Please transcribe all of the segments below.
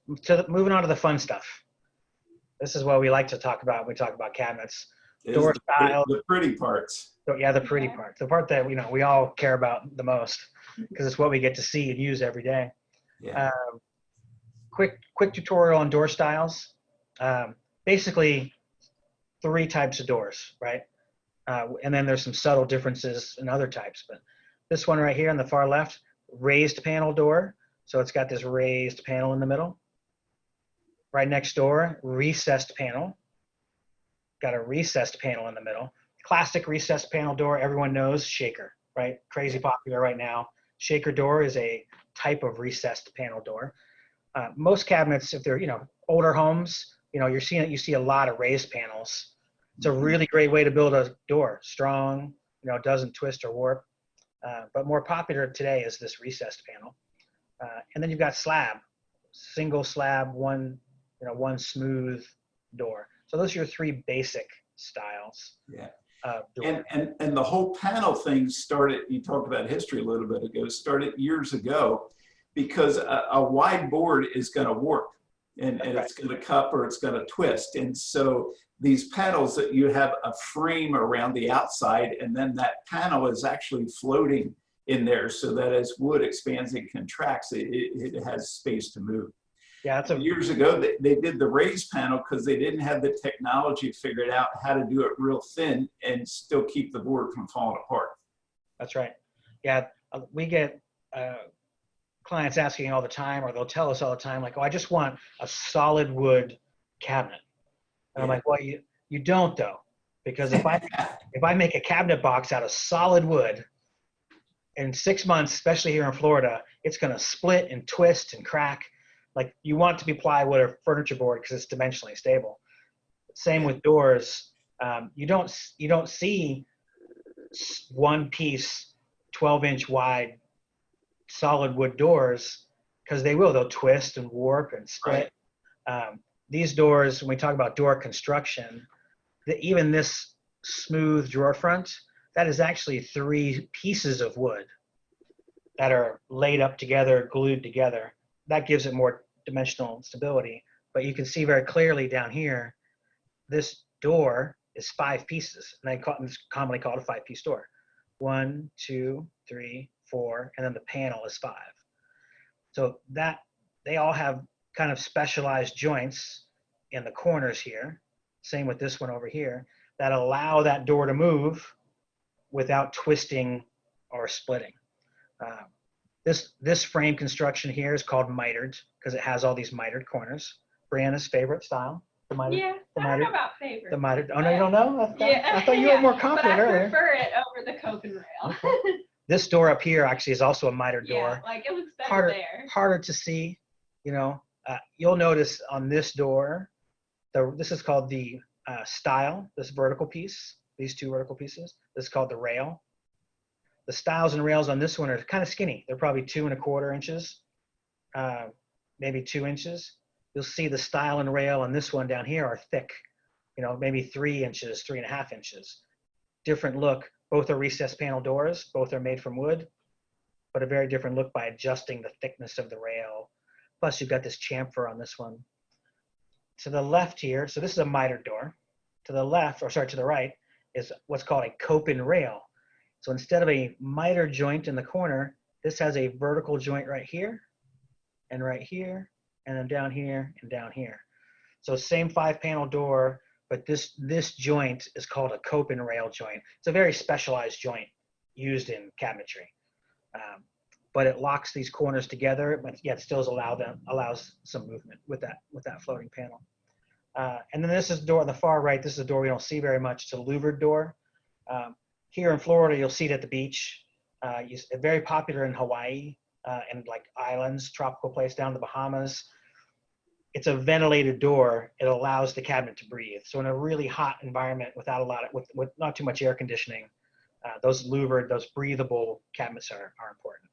joints. Moving on to the fun stuff. This is what we like to talk about when we talk about cabinets. Door style. The pretty parts. So, yeah, the pretty part. The part that we all care about the most because it's what we get to see and use every day. Yeah. Quick tutorial on door styles. Basically, 3 types of doors, right? And then there's some subtle differences in other types. But this one right here on the far left, raised panel door. So it's got this raised panel in the middle. Right next door, recessed panel. Got a recessed panel in the middle. Classic recessed panel door, everyone knows, shaker, right? Crazy popular right now. Shaker door is a type of recessed panel door. Most cabinets, if they're older homes, you see a lot of raised panels. It's a really great way to build a door. Strong, doesn't twist or warp. But more popular today is this recessed panel. And then you've got slab, single slab, one smooth door. So those are your 3 basic styles. Yeah. Door. And the whole panel thing started, you talked about history a little bit ago, started years ago because a wide board is going to warp and it's going to cup or it's going to twist. And so these panels that you have a frame around the outside and then that panel is actually floating in there so that as wood expands and contracts, it has space to move. Yeah, years ago, they did the raised panel because they didn't have the technology figured out how to do it real thin and still keep the board from falling apart. That's right. Yeah, we get clients asking all the time, or they'll tell us all the time, like, "Oh, I just want a solid wood cabinet." And I'm like, "Well, you don't though, because if I make a cabinet box out of solid wood, in 6 months, especially here in Florida, it's going to split and twist and crack. Like you want it to be plywood or furniture board because it's dimensionally stable. Same with doors. You don't see one piece 12-inch wide solid wood doors because they'll twist and warp and split. Right. These doors, when we talk about door construction, even this smooth drawer front, that is actually 3 pieces of wood that are laid up together, glued together. That gives it more dimensional stability. But you can see very clearly down here, this door is 5 pieces. And it's commonly called a 5-piece door. 1, 2, 3, 4, and then the panel is 5. So that they all have kind of specialized joints in the corners here. Same with this one over here, that allow that door to without twisting or splitting. This frame construction here is called mitered because it has all these mitered corners. Brianna's favorite style. The mitered, I don't know about favorite. The mitered. Oh, no, you don't know? I thought you were more confident earlier. But I prefer it over the Copen rail. Okay. This door up here actually is also a mitered door. Yeah, like it looks better there. Harder to see, You'll notice on this door, this is called the stile, this vertical piece, these 2 vertical pieces. This is called the rail. The stiles and rails on this one are kind of skinny. They're probably 2 1/4 inches, maybe 2 inches. You'll see the stile and rail on this one down here are thick, maybe 3 inches, 3.5 inches. Different look. Both are recessed panel doors. Both are made from wood, but a very different look by adjusting the thickness of the rail. Plus, you've got this chamfer on this one. To the left here, so this is a mitered door. To the left, to the right, is what's called a Copen rail. So instead of a miter joint in the corner, this has a vertical joint right here, and then down here, and down here. So same 5-panel door, but this joint is called a Copen rail joint. It's a very specialized joint used in cabinetry. But it locks these corners together, but yet still allows some movement with that floating panel. And then this is the door on the far right. This is a door we don't see very much. It's a louvered door. Here in Florida, you'll see it at the beach. It's very popular in Hawaii and like islands, tropical place down in the Bahamas. It's a ventilated door. It allows the cabinet to breathe. So in a really hot environment without with not too much air conditioning, those louvered, those breathable cabinets are important.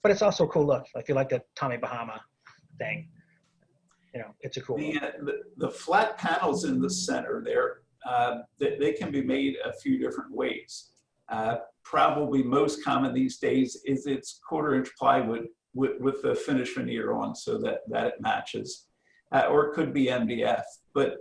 But it's also a cool look. If you like the Tommy Bahama thing, it's a cool look. The flat panels in the center there, they can be made a few different ways. Probably most common these days is it's 1/4 inch plywood with the finish veneer on so that it matches. Or it could be MDF. But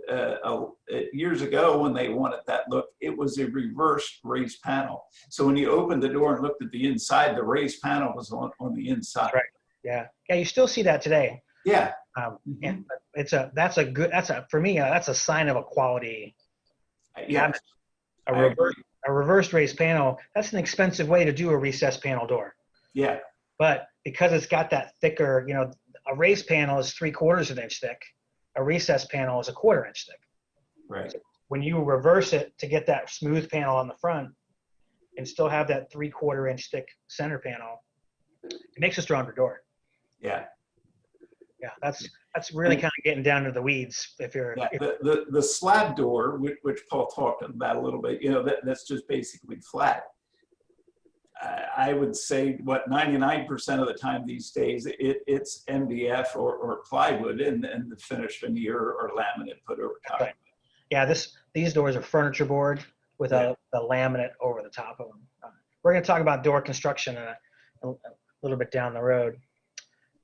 years ago, when they wanted that look, it was a reversed raised panel. So when you opened the door and looked at the inside, the raised panel was on the inside. That's right. Yeah. Yeah. You still see that today. Yeah. And that's for me, that's a sign of a quality. Yeah. A reversed raised panel, that's an expensive way to do a recessed panel door. Yeah. But because it's got that thicker, a raised panel is 3/4 of an inch thick. A recessed panel is 1/4 inch thick. Right. So when you reverse it to get that smooth panel on the front and still have that 3/4 inch thick center panel, it makes a stronger door. Yeah. Yeah, that's really kind of getting down to the weeds. The slab door, which Paul talked about a little bit, that's just basically flat. I would say 99% of the time these days it's MDF or plywood and the finish veneer or laminate put over top. Right. Yeah, these doors are furniture board with the laminate over the top of them. We're going to talk about door construction a little bit down the road.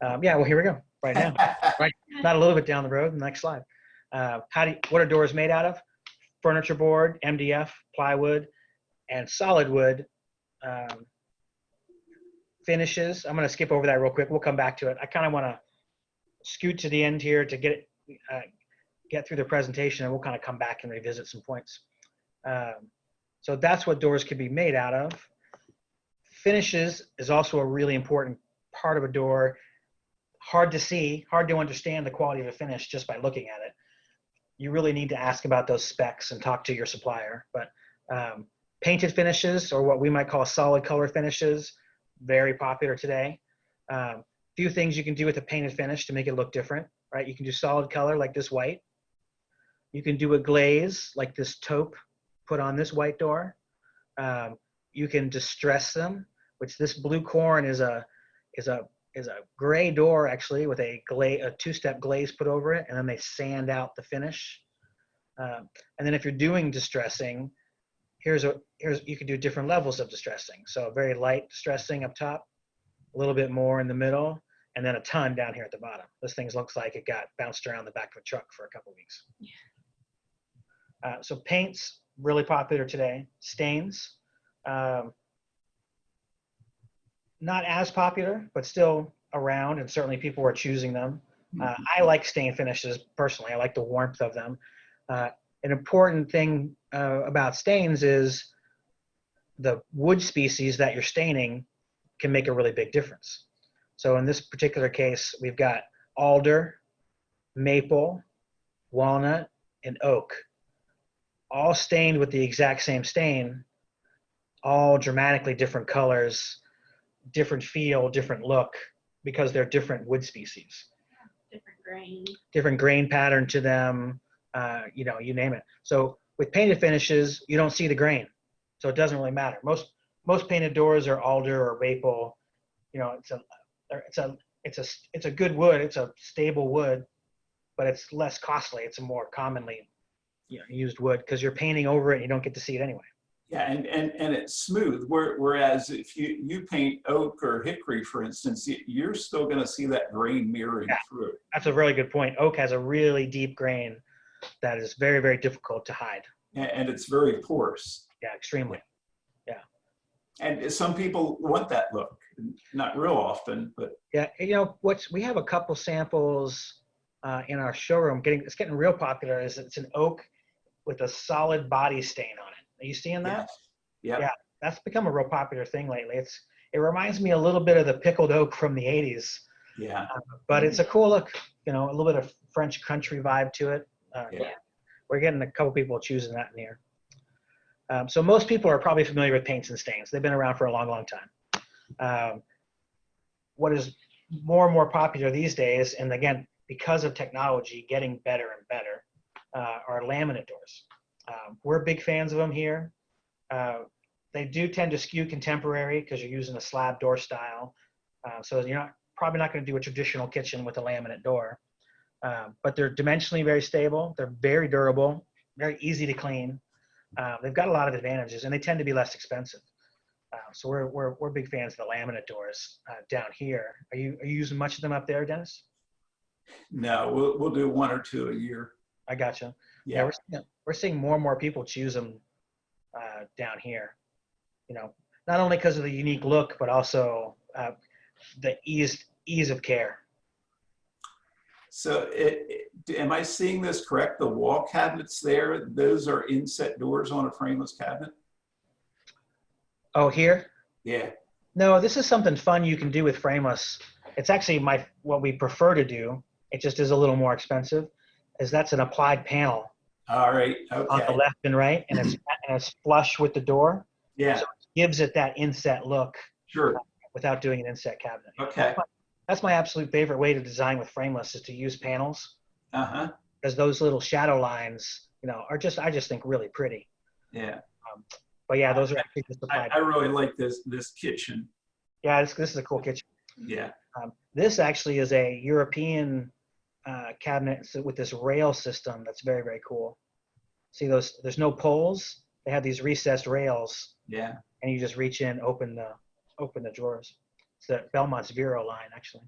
Well, here we go. Right now, right? Not a little bit down the road. Next slide. What are doors made out of? Furniture board, MDF, plywood, and solid wood. Finishes. I'm going to skip over that real quick. We'll come back to it. I kind of want to scoot to the end here to get through the presentation, and we'll kind of come back and revisit some points. So that's what doors can be made out of. Finishes is also a really important part of a door. Hard to see, hard to understand the quality of a finish just by looking at it. You really need to ask about those specs and talk to your supplier. But painted finishes, or what we might call solid color finishes, very popular today. Few things you can do with a painted finish to make it look different, right? You can do solid color like this white. You can do a glaze like this taupe put on this white door. You can distress them, which this blue corn is a gray door actually with a two-step glaze put over it, and then they sand out the finish. And then if you're doing distressing, you can do different levels of distressing. So very light distressing up top, a little bit more in the middle, and then a ton down here at the bottom. This thing looks like it got bounced around the back of a truck for a couple of weeks. So paints, really popular today. Stains, not as popular, but still around, and certainly people are choosing them. I like stain finishes personally. I like the warmth of them. An important thing about stains is the wood species that you're staining can make a really big difference. So in this particular case, we've got alder, maple, walnut, and oak, all stained with the exact same stain, all dramatically different colors, different feel, different look, because they're different wood species. Different grain pattern to them, you name it. So with painted finishes, you don't see the grain, so it doesn't really matter. Most painted doors are alder or maple. It's a good wood. It's a stable wood, but it's less costly. It's a more commonly used wood because you're painting over it and you don't get to see it anyway. Yeah, and it's smooth. Whereas if you paint oak or hickory, for instance, you're still going to see that grain mirroring through it. That's a really good point. Oak has a really deep grain that is very, very difficult to hide. And it's very porous. Yeah, extremely. Yeah. And some people want that look. Not real often, but yeah. We have a couple samples in our showroom. It's getting real popular. It's an oak with a solid body stain on it. Are you seeing that? Yes. Yeah, that's become a real popular thing lately. It reminds me a little bit of the pickled oak from the 80s. Yeah. But it's a cool look, a little bit of French country vibe to it. We're getting a couple people choosing that in here. So most people are probably familiar with paints and stains. They've been around for a long, long time. What is more and more popular these days, and again, because of technology getting better and better, are laminate doors. We're big fans of them here. They do tend to skew contemporary because you're using a slab door style. So you're probably not going to do a traditional kitchen with a laminate door. But they're dimensionally very stable. They're very durable, very easy to clean. They've got a lot of advantages, and they tend to be less expensive. So we're big fans of the laminate doors down here. Are you using much of them up there, Dennis? No, we'll do 1 or 2 a year. I gotcha. Yeah. We're seeing more and more people choose them down here. You know, not only because of the unique look, but also the ease of care. So am I seeing this correct? The wall cabinets there, those are inset doors on a frameless cabinet? Oh, here? Yeah. No, this is something fun you can do with frameless. It's actually what we prefer to do. It just is a little more expensive. That's an applied panel All right. on the Okay. left and right, and it's flush with the door. Yeah. So it gives it that inset look Sure. without doing an inset cabinet. Okay. That's my absolute favorite way to design with frameless is to use panels, Uh-huh. because those little shadow lines, I just think really pretty. Yeah. But yeah, those are actually just applied. I really like this kitchen. Yeah, this is a cool kitchen. Yeah. This actually is a European cabinet with this rail system that's very, very cool. See those? There's no poles. They have these recessed rails, Yeah. and you just reach in, open the drawers. It's the Belmont's Vero line, actually.